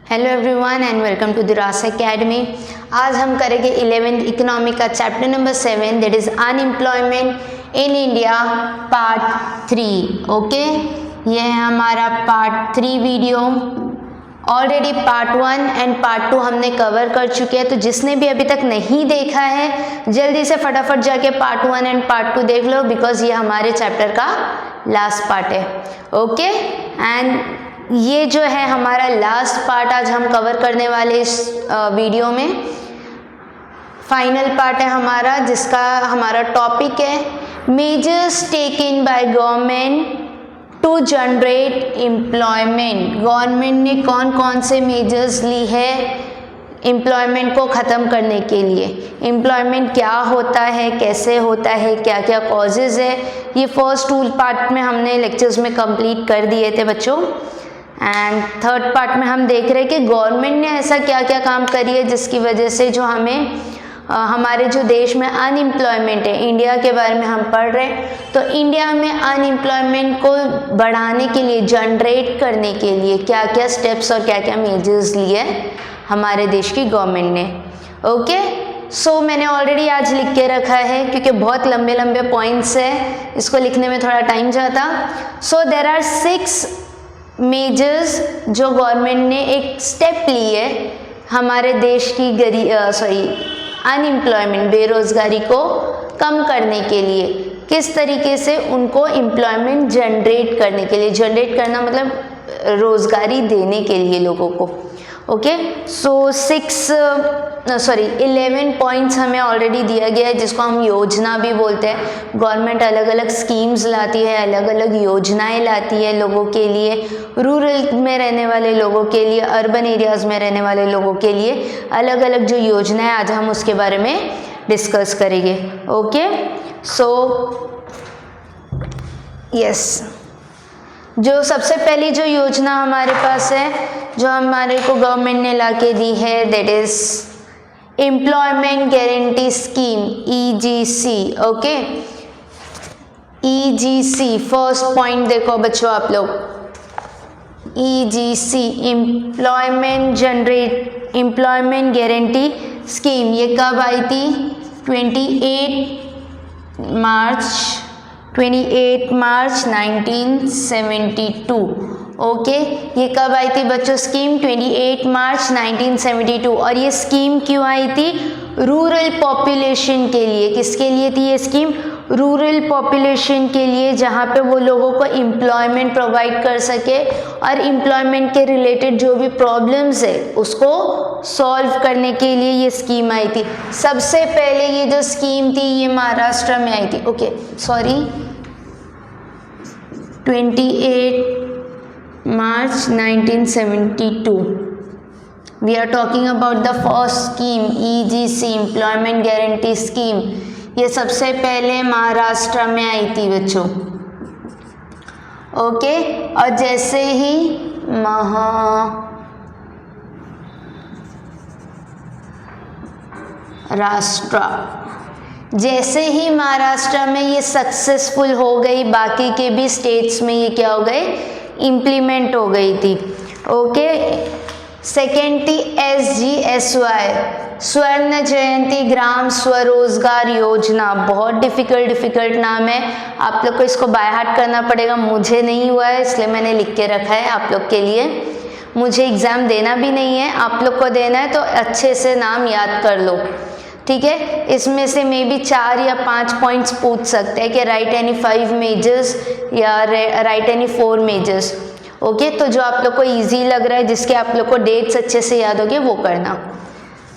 Hello everyone and welcome to the Raas academy. आज हम करेंगे 11th इकोनॉमी का chapter number 7 that is unemployment in India part 3। Okay, ये है हमारा part 3 video. Already part 1 and part 2 हमने कवर कर चुके हैं, तो जिसने भी अभी तक नहीं देखा है जल्दी से फटाफट जाके पार्ट 1 एंड पार्ट 2 देख लो, बिकॉज ये हमारे चैप्टर का लास्ट पार्ट है। ओके, एंड ये जो है हमारा लास्ट पार्ट आज हम कवर करने वाले इस वीडियो में फाइनल पार्ट है हमारा, जिसका हमारा टॉपिक है measures taken by government to generate employment. Government ने कौन कौन से मेजर्स ली है एम्प्लॉयमेंट को ख़त्म करने के लिए। एम्प्लॉयमेंट क्या होता है, कैसे होता है, क्या क्या कॉजेज़ है, ये फर्स्ट 2 पार्ट में हमने लेक्चर्स में कंप्लीट कर दिए थे बच्चों। एंड थर्ड पार्ट में हम देख रहे हैं कि गवर्नमेंट ने ऐसा क्या क्या काम करी है जिसकी वजह से जो हमें हमारे जो देश में अनएम्प्लॉयमेंट है, इंडिया के बारे में हम पढ़ रहे हैं, तो इंडिया में अनएम्प्लॉयमेंट को बढ़ाने के लिए, जनरेट करने के लिए क्या क्या स्टेप्स और क्या क्या मेजर्स लिए हमारे देश की गवर्नमेंट ने। ओके, सो मैंने ऑलरेडी आज लिख के रखा है क्योंकि बहुत लंबे लंबे पॉइंट्स है, इसको लिखने में थोड़ा टाइम जाता। सो देयर आर 6 मेजर्स जो गवर्नमेंट ने एक स्टेप ली है हमारे देश की अनएम्प्लॉयमेंट, बेरोज़गारी को कम करने के लिए। किस तरीके से उनको एम्प्लॉयमेंट जनरेट करने के लिए, जनरेट करना मतलब रोज़गारी देने के लिए लोगों को। ओके, सो 11 पॉइंट्स हमें ऑलरेडी दिया गया है, जिसको हम योजना भी बोलते हैं। गवर्नमेंट अलग अलग स्कीम्स लाती है, अलग अलग योजनाएं लाती है लोगों के लिए, रूरल में रहने वाले लोगों के लिए, अर्बन एरियाज़ में रहने वाले लोगों के लिए अलग अलग जो योजनाएं, आज हम उसके बारे में डिस्कस करेंगे। ओके, सो यस, जो सबसे पहली जो योजना हमारे पास है, जो हमारे को गवर्नमेंट ने ला के दी है, that is employment guarantee scheme, EGC। Okay, EGC first point देखो बच्चों आप लोग, EGC एम्प्लॉयमेंट गारंटी स्कीम, ये कब आई थी? 28 मार्च 1972। ओके, ये कब आई थी बच्चों स्कीम? 28 मार्च 1972। और ये स्कीम क्यों आई थी? रूरल पॉपुलेशन के लिए। किसके लिए थी ये स्कीम? रूरल पॉपुलेशन के लिए, जहाँ पे वो लोगों को एम्प्लॉयमेंट प्रोवाइड कर सके और एम्प्लॉयमेंट के रिलेटेड जो भी प्रॉब्लम्स है उसको सॉल्व करने के लिए ये स्कीम आई थी। सबसे पहले ये जो स्कीम थी ये महाराष्ट्र में आई थी। Okay, sorry, 28 March 1972. We are talking about the first scheme, EGC Employment Guarantee Scheme. ये सबसे पहले महाराष्ट्र में आई थी बच्चों। ओके, और जैसे ही महाराष्ट्र में ये सक्सेसफुल हो गई, बाकी के भी स्टेट्स में ये क्या हो गए? इम्प्लीमेंट हो गई थी। ओके, सेकेंड थी SGSY, स्वर्ण जयंती ग्राम स्वरोजगार योजना। बहुत डिफ़िकल्ट नाम है, आप लोग को इसको बाय हार्ट करना पड़ेगा। मुझे नहीं हुआ है इसलिए मैंने लिख के रखा है आप लोग के लिए। मुझे एग्ज़ाम देना भी नहीं है, आप लोग को देना है, तो अच्छे से नाम याद कर लो, ठीक है। इसमें से मे बी 4 या 5 पॉइंट्स पूछ सकते हैं कि राइट एनी 5 मेजर्स या राइट एनी 4 मेजर्स। ओके, तो जो आप लोग को इजी लग रहा है, जिसके आप लोग को डेट्स अच्छे से याद होंगे, वो करना।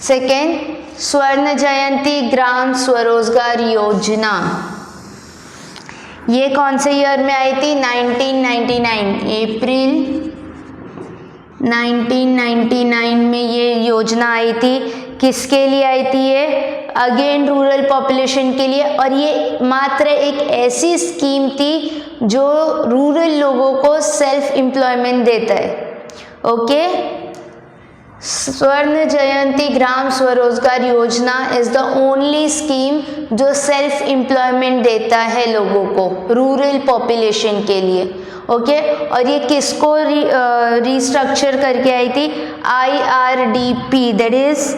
सेकेंड, स्वर्ण जयंती ग्राम स्वरोजगार योजना, ये कौन से ईयर में आई थी? 1999, अप्रैल 1999 में ये योजना आई थी। किसके लिए आई थी ये? अगेन रूरल पॉपुलेशन के लिए। और ये मात्र एक ऐसी स्कीम थी जो रूरल लोगों को सेल्फ एम्प्लॉयमेंट देता है। ओके, स्वर्ण जयंती ग्राम स्वरोजगार योजना इज द ओनली स्कीम जो सेल्फ एम्प्लॉयमेंट देता है लोगों को, रूरल पॉपुलेशन के लिए। ओके, और ये किसको रिस्ट्रक्चर करके आई थी? IRDP, that is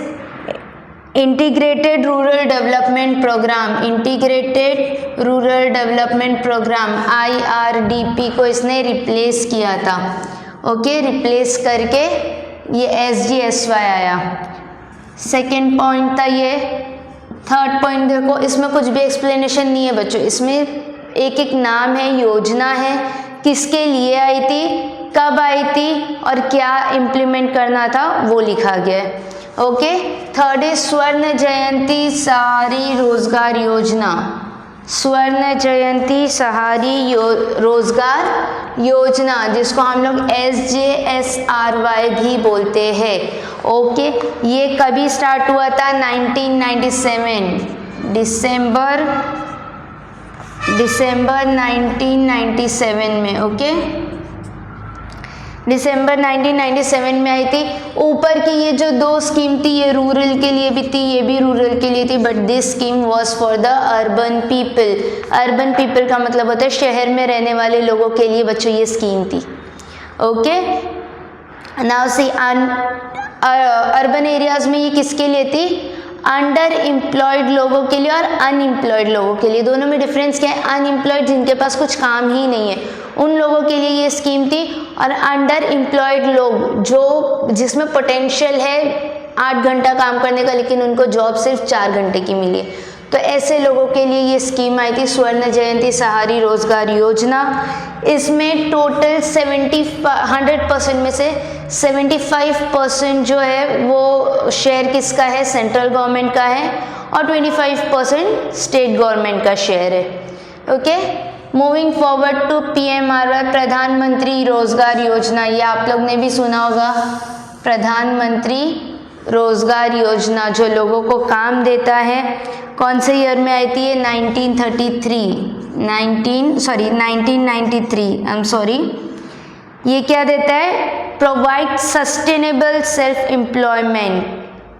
integrated rural development programme, integrated rural development programme IRDP को इसने रिप्लेस किया था। ओके, रिप्लेस करके ये SGSY आया। सेकेंड पॉइंट था ये। थर्ड पॉइंट देखो, इसमें कुछ भी एक्सप्लेनेशन नहीं है बच्चों, इसमें एक एक नाम है, योजना है, किसके लिए आई थी, कब आई थी और क्या इम्प्लीमेंट करना था वो लिखा गया है। ओके, थर्ड इज स्वर्ण जयंती सहारी रोजगार योजना, स्वर्ण जयंती सहारी रोजगार योजना जिसको हम लोग SJSRY भी बोलते हैं। ओके, ये कभी स्टार्ट हुआ था? 1997, दिसंबर 1997 में। ओके, दिसंबर 1997 में आई थी। ऊपर की ये जो दो स्कीम थी ये रूरल के लिए भी थी, ये भी रूरल के लिए थी, but this scheme was for the urban people. Urban people का मतलब होता है शहर में रहने वाले लोगों के लिए बच्चों ये स्कीम थी। Okay, now see urban areas में ये किसके लिए थी? अंडर एम्प्लॉयड लोगों के लिए और अनएम्प्लॉयड लोगों के लिए। दोनों में डिफरेंस क्या है? अनएम्प्लॉयड जिनके पास कुछ काम ही नहीं है उन लोगों के लिए ये स्कीम थी, और अंडर एम्प्लॉयड लोग जो जिसमें पोटेंशियल है 8 घंटा काम करने का लेकिन उनको जॉब सिर्फ 4 घंटे की मिली है, तो ऐसे लोगों के लिए ये स्कीम आई थी स्वर्ण जयंती सहारी रोजगार योजना। इसमें टोटल 100% में से 75% जो है वो शेयर किसका है? सेंट्रल गवर्नमेंट का है, और 25% स्टेट गवर्नमेंट का शेयर है। Okay, moving forward to PMRY, Pradhanmantri रोजगार योजना। ये आप लोग ने भी सुना होगा, प्रधानमंत्री रोजगार योजना जो लोगों को काम देता है। कौन से ईयर में आई थी ये? 1993। ये क्या देता है? Provide sustainable self employment.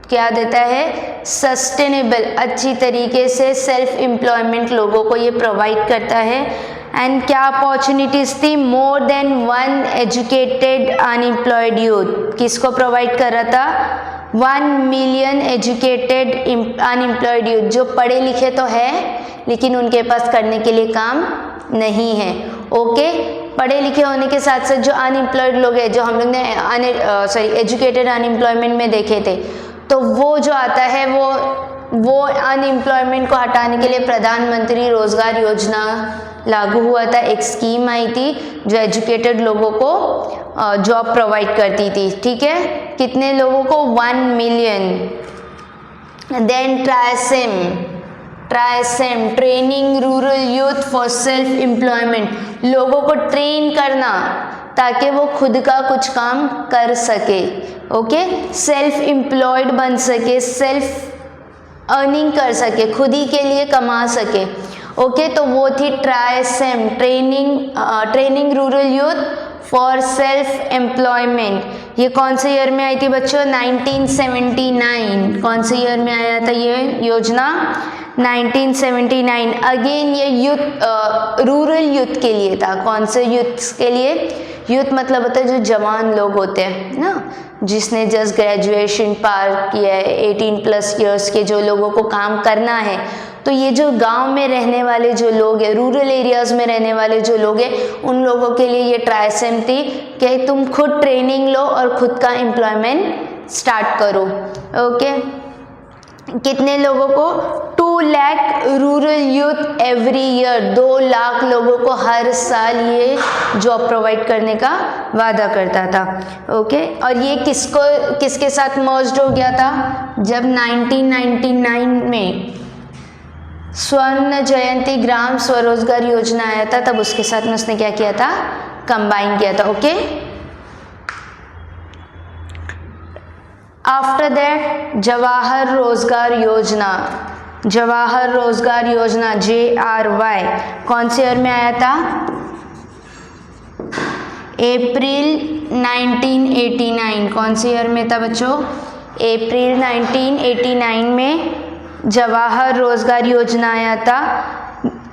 क्या देता है? सस्टेनेबल, अच्छी तरीके से सेल्फ एम्प्लॉयमेंट लोगों को ये प्रोवाइड करता है। एंड क्या अपॉर्चुनिटीज थी? More than 1 educated unemployed youth. किसको प्रोवाइड कर रहा था? 1 मिलियन एजुकेटेड अनएम्प्लॉयड यूथ, जो पढ़े लिखे तो है लेकिन उनके पास करने के लिए काम नहीं है। ओके, पढ़े लिखे होने के साथ साथ जो अनएम्प्लॉयड लोग हैं, जो हम लोग ने एजुकेटेड अनएम्प्लॉयमेंट में देखे थे, तो वो जो आता है वो अनएम्प्लॉयमेंट को हटाने के लिए प्रधानमंत्री रोजगार योजना लागू हुआ था। एक स्कीम आई थी जो एजुकेटेड लोगों को जॉब प्रोवाइड करती थी। ठीक है, कितने लोगों को? 1 million. Then TRYSEM, training rural youth for self employment, लोगों को ट्रेन करना ताकि वो खुद का कुछ काम कर सके। ओके, सेल्फ एम्प्लॉयड बन सके, सेल्फ अर्निंग कर सके, खुद ही के लिए कमा सके। ओके, तो वो थी TRYSEM, training rural youth for self employment. ये कौन से ईयर में आई थी बच्चों? 1979। कौन से ईयर में आया था ये योजना? 1979। अगेन ये यूथ, रूरल यूथ के लिए था। कौन से यूथ के लिए? यूथ मतलब होता है जो जवान लोग होते हैं ना, जिसने जस्ट ग्रेजुएशन पार किया है, 18+ ईयर्स के जो लोगों को काम करना है। तो ये जो गांव में रहने वाले जो लोग हैं, रूरल एरियाज में रहने वाले जो लोग हैं, उन लोगों के लिए ये ट्राइसेम थी कि तुम खुद ट्रेनिंग लो और खुद का एम्प्लॉयमेंट स्टार्ट करो। ओके, कितने लोगों को? 2 lakh rural youth every year, 2 lakh लोगों को हर साल ये जॉब प्रोवाइड करने का वादा करता था। ओके, और ये किसके साथ मर्ज्ड हो गया था? जब 1999 में स्वर्ण जयंती ग्राम स्वरोजगार योजना आया था, तब उसके साथ में उसने क्या किया था? कंबाइन किया था। ओके, आफ्टर दैट जवाहर रोजगार योजना, जवाहर रोजगार योजना JRY कौन से ईयर में आया था? अप्रैल 1989, कौन से ईयर में था बच्चों? अप्रैल 1989 में जवाहर रोजगार योजना आया था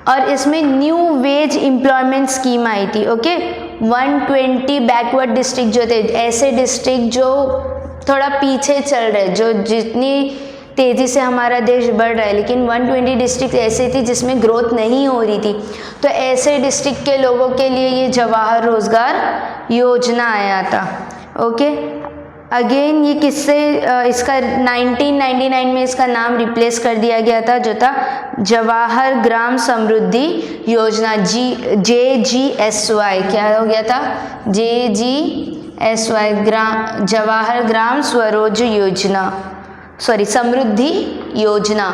और इसमें न्यू वेज एम्प्लॉयमेंट स्कीम आई थी। ओके, 120 बैकवर्ड डिस्ट्रिक्ट जो थे, ऐसे डिस्ट्रिक्ट जो थोड़ा पीछे चल रहे, जो जितनी तेज़ी से हमारा देश बढ़ रहा है, लेकिन 120 डिस्ट्रिक्ट ऐसे थी जिसमें ग्रोथ नहीं हो रही थी, तो ऐसे डिस्ट्रिक्ट के लोगों के लिए ये जवाहर रोजगार योजना आया था। ओके, अगेन ये किससे इसका 1999 में इसका नाम रिप्लेस कर दिया गया था, जो था जवाहर ग्राम समृद्धि योजना, JGSY। क्या हो गया था? JGSY, जवाहर ग्राम स्वरोज योजना, सॉरी समृद्धि योजना।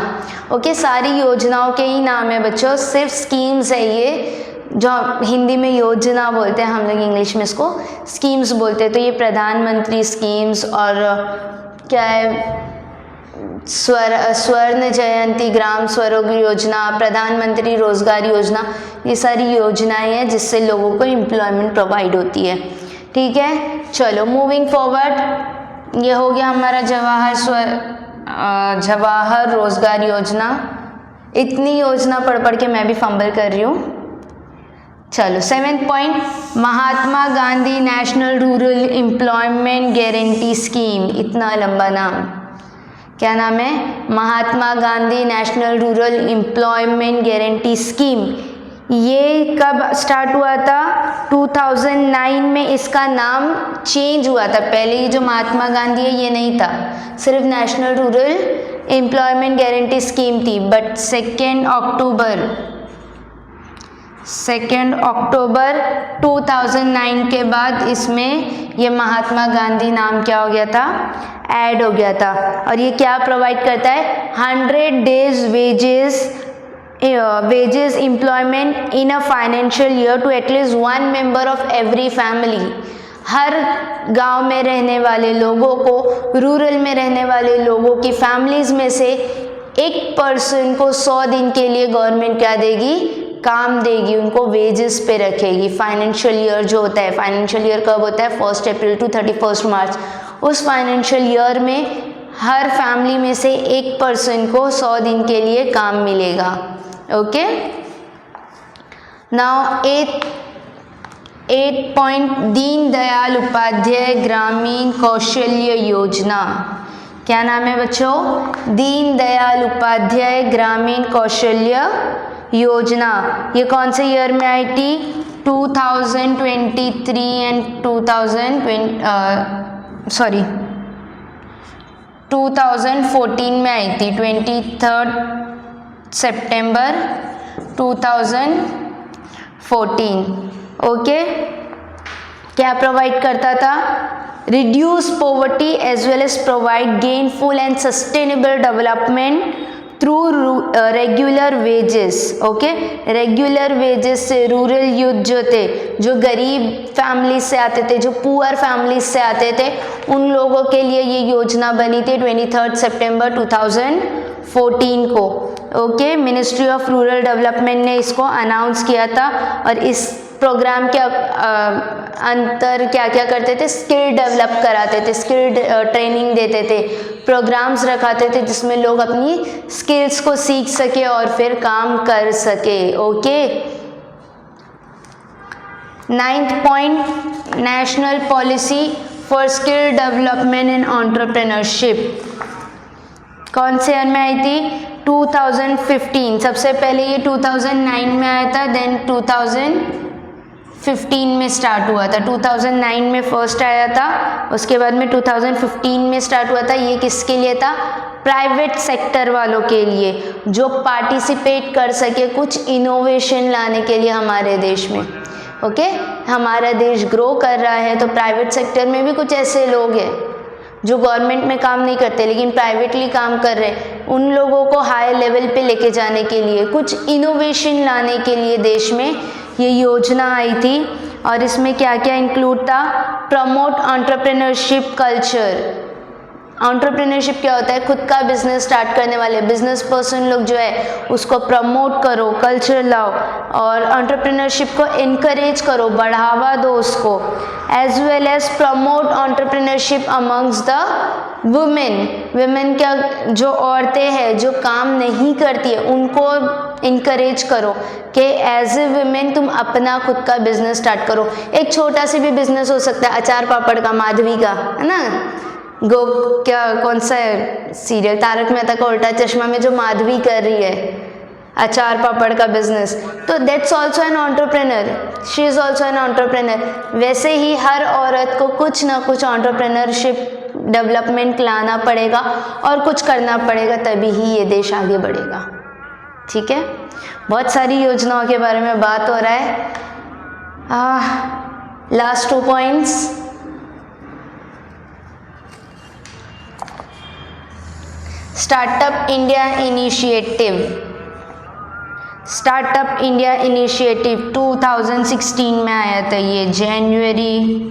ओके, सारी योजनाओं के ही नाम है बच्चों, सिर्फ स्कीम्स है ये, जो हिंदी में योजना बोलते हैं, हम लोग इंग्लिश में इसको स्कीम्स बोलते हैं। तो ये प्रधानमंत्री स्कीम्स और क्या है, स्वर्ण जयंती ग्राम स्वरोज योजना, प्रधानमंत्री रोजगार योजना, ये सारी योजनाएं हैं जिससे लोगों को एम्प्लॉयमेंट प्रोवाइड होती है। ठीक है, चलो मूविंग फॉरवर्ड, ये हो गया हमारा जवाहर रोजगार योजना। इतनी योजना पढ़ के मैं भी फंबल कर रही हूँ। चलो 7th point, Mahatma Gandhi national rural employment guarantee scheme. इतना लंबा नाम, क्या नाम है? Mahatma Gandhi national rural employment guarantee scheme. ये कब स्टार्ट हुआ था? 2009 में इसका नाम चेंज हुआ था। पहले ये जो महात्मा गांधी है ये नहीं था, सिर्फ national rural employment guarantee scheme थी, बट 2 अक्टूबर 2009 के बाद इसमें ये महात्मा गांधी नाम क्या हो गया था? ऐड हो गया था। और ये क्या प्रोवाइड करता है? 100 days wages employment in a financial year to at least one member of every family। हर गांव में रहने वाले लोगों को, रूरल में रहने वाले लोगों की फैमिलीज में से एक पर्सन को 100 दिन के लिए गवर्नमेंट क्या देगी? काम देगी, उनको वेजेस पे रखेगी। फाइनेंशियल ईयर जो होता है, फाइनेंशियल ईयर कब होता है? 1 अप्रैल to 31 मार्च। उस फाइनेंशियल ईयर में हर फैमिली में से एक पर्सन को 100 दिन के लिए काम मिलेगा। Okay, now 8 point, Deen Dayal Upadhyay ग्रामीण कौशल्य योजना। क्या नाम है बच्चों? दीन दयाल उपाध्याय ग्रामीण कौशल्य योजना। ये कौन से ईयर में आई थी? 2023 एंड 2014 में आई थी, 23 सितंबर 2014। ओके, क्या प्रोवाइड करता था? Reduce poverty as well as provide gainful and sustainable development through regular wages. Okay, regular wages से रूरल यूथ जो थे, जो गरीब फैमिली से आते थे, जो पुअर फैमिली से आते थे, उन लोगों के लिए ये योजना बनी थी 23 सितंबर 2014 को। Okay, ministry of rural development ने इसको अनाउंस किया था। और इस प्रोग्राम के अंतर क्या क्या करते थे? स्किल डेवलप कराते थे, स्किल ट्रेनिंग देते थे, प्रोग्राम्स रखाते थे जिसमें लोग अपनी स्किल्स को सीख सके और फिर काम कर सके। Okay, 9th point, national policy for skill development and entrepreneurship. कौन से ईयर में आई थी? 2015। सबसे पहले ये 2009 में आया था, देन 2015 में स्टार्ट हुआ था। 2009 में फर्स्ट आया था, उसके बाद में 2015 में स्टार्ट हुआ था। ये किसके लिए था? प्राइवेट सेक्टर वालों के लिए, जो पार्टिसिपेट कर सके कुछ इनोवेशन लाने के लिए हमारे देश में। ओके, हमारा देश ग्रो कर रहा है तो प्राइवेट सेक्टर में भी कुछ ऐसे लोग हैं जो गवर्नमेंट में काम नहीं करते लेकिन प्राइवेटली काम कर रहे हैं। उन लोगों को हाई लेवल पे लेके जाने के लिए, कुछ इनोवेशन लाने के लिए देश में ये योजना आई थी। और इसमें क्या क्या इंक्लूड था? Promote entrepreneurship culture. एंटरप्रेन्योरशिप क्या होता है, खुद का बिजनेस स्टार्ट करने वाले बिजनेस पर्सन लोग जो है उसको प्रमोट करो, कल्चर लाओ और एंटरप्रेन्योरशिप को इनकरेज करो, बढ़ावा दो उसको, as well as promote entrepreneurship amongst the women क्या, जो औरतें हैं जो काम नहीं करती है उनको इनकरेज करो कि एज ए वुमेन तुम अपना खुद का बिजनेस स्टार्ट करो। एक छोटा सी भी बिजनेस हो सकता है, अचार पापड़ का, माधवी का, है ना, कौन सा है सीरियल तारक मेहता का उल्टा चश्मा में जो माधवी कर रही है अचार पापड़ का बिजनेस, तो that's also an entrepreneur, she is also an entrepreneur. वैसे ही हर औरत को कुछ ना कुछ एंटरप्रेन्योरशिप डेवलपमेंट लाना पड़ेगा और कुछ करना पड़ेगा, तभी ही ये देश आगे बढ़ेगा। ठीक है, बहुत सारी योजनाओं के बारे में बात हो रहा है। Last 2 points, startup India initiative. Startup India initiative 2016 में आया था, ये जनवरी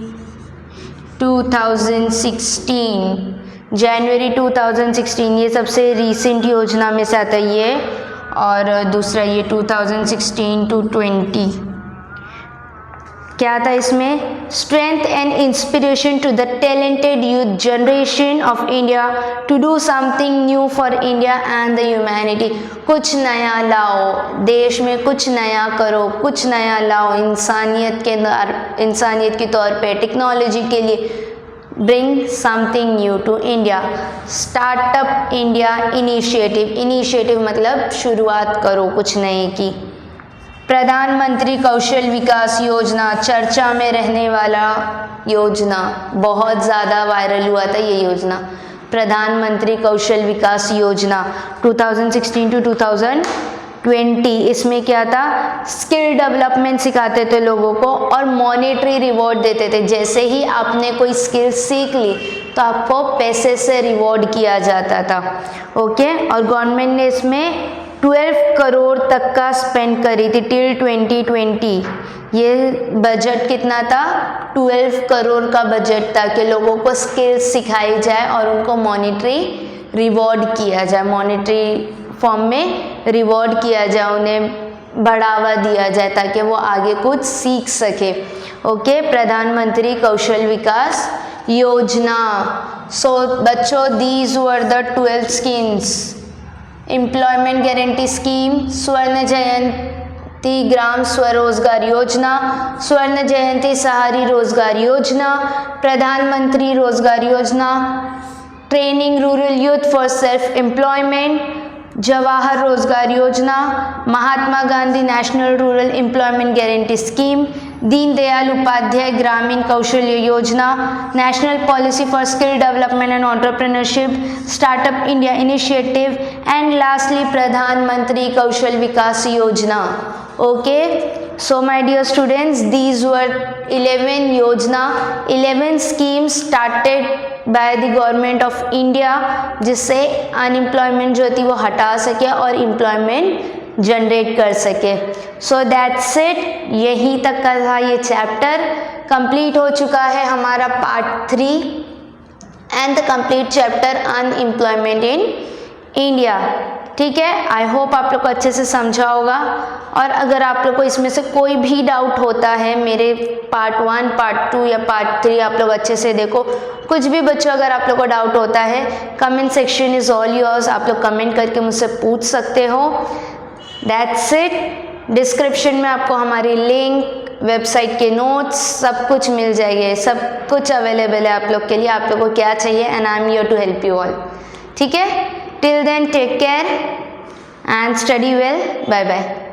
2016, ये सबसे रीसेंट योजना में से आता है ये, और दूसरा ये 2016 to 20 क्या था इसमें, strength and inspiration to the talented youth generation of India to do something new for India and the humanity. कुछ नया लाओ, देश में कुछ नया करो, कुछ नया लाओ इंसानियत के तौर पे, टेक्नोलॉजी के लिए, bring something new to India. Startup India initiative मतलब शुरुआत करो कुछ नए की। प्रधानमंत्री कौशल विकास योजना, चर्चा में रहने वाला योजना, बहुत ज़्यादा वायरल हुआ था ये योजना, प्रधानमंत्री कौशल विकास योजना 2016 to 2020। इसमें क्या था, स्किल डेवलपमेंट सिखाते थे लोगों को और मॉनेटरी रिवॉर्ड देते थे। जैसे ही आपने कोई स्किल सीख ली तो आपको पैसे से रिवॉर्ड किया जाता था। ओके, और गवर्नमेंट ने इसमें 12 करोड़ तक का स्पेंड करी थी टिल 2020। ये बजट कितना था, 12 करोड़ का बजट था कि लोगों को स्किल्स सिखाई जाए और उनको मॉनेटरी रिवॉर्ड किया जाए, मॉनेटरी फॉर्म में रिवॉर्ड किया जाए, उन्हें बढ़ावा दिया जाए ताकि वो आगे कुछ सीख सके। ओके, प्रधानमंत्री कौशल विकास योजना। सो बच्चों, these were the 12 schemes. Employment guarantee scheme, स्वर्ण जयंती ग्राम स्वरोजगार योजना, स्वर्ण जयंती शहरी रोजगार योजना, प्रधानमंत्री रोजगार योजना, training rural youth for self employment, Jawahar रोजगार योजना, Mahatma Gandhi national rural employment guarantee scheme, Deendayal Upadhyaya ग्रामीण कौशल्य योजना, national policy for skill development and entrepreneurship, startup India initiative and lastly प्रधानमंत्री कौशल विकास योजना। Okay, so my dear students, these were 11 योजना, 11 schemes started by the government of India, जिससे unemployment जो थी वो हटा सके और एम्प्लॉयमेंट जनरेट कर सके। सो दैट्स इट, यहीं तक का था ये चैप्टर। कंप्लीट हो चुका है हमारा part 3 and the complete chapter unemployment in India. ठीक है, आई होप आप लोग को अच्छे से समझा होगा, और अगर आप लोग को इसमें से कोई भी डाउट होता है, मेरे पार्ट 1, पार्ट 2 या पार्ट 3 आप लोग अच्छे से देखो, कुछ भी बच्चों अगर आप लोग को डाउट होता है, comment section is all yours, आप लोग कमेंट करके मुझसे पूछ सकते हो। दैट्स इट, डिस्क्रिप्शन में आपको हमारी लिंक, वेबसाइट के नोट्स सब कुछ मिल जाएंगे, सब कुछ अवेलेबल है आप लोग के लिए, आप लोग को क्या चाहिए, and I am here to help you all. ठीक है, till then take care and study well. Bye bye.